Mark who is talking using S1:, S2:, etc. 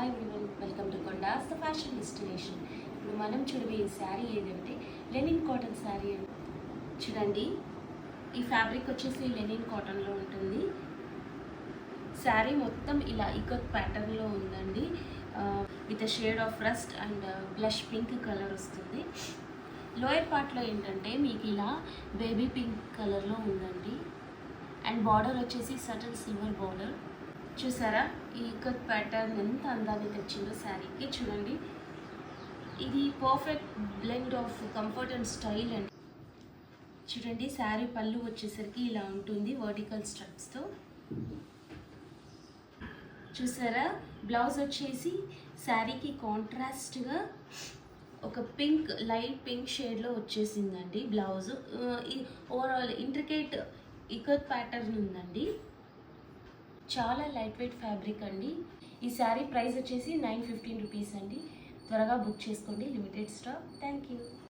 S1: Hi everyone, welcome to Kondas the fashion destination. ఇప్పుడు మనం చూడబోయే శారీ ఏదంటే లెనిన్ కాటన్ శారీ. చూడండి, ఈ ఫ్యాబ్రిక్ వచ్చేసి లెనిన్ కాటన్లో ఉంటుంది. శారీ మొత్తం ఇలా ఇకత్ ప్యాటర్న్లో ఉందండి. With shade of rust and blush pink colour వస్తుంది. లోయర్ పార్ట్లో ఏంటంటే మీకు ఇలా బేబీ పింక్ కలర్లో ఉందండి. అండ్ బార్డర్ వచ్చేసి సటల్ సిల్వర్ బార్డర్. చూసారా ఈ ఇకత్ ప్యాటర్న్ ఎంత అందాన్ని తెచ్చిందో శారీకి. చూడండి, ఇది perfect blend of comfort and style అండి. చూడండి, శారీ పళ్ళు వచ్చేసరికి ఇలా ఉంటుంది వర్టికల్ స్ట్రప్స్తో. చూసారా, బ్లౌజ్ వచ్చేసి శారీకి కాంట్రాస్ట్గా ఒక పింక్, లైట్ పింక్ షేడ్లో వచ్చేసిందండి blouse. Overall intricate ikat pattern ఉందండి. చాలా లైట్ వెయిట్ ఫ్యాబ్రిక్ అండి. ఈ శారీ ప్రైస్ వచ్చేసి 915 రూపీస్ అండి. త్వరగా బుక్ చేసుకోండి, లిమిటెడ్ స్టాక్. Thank you.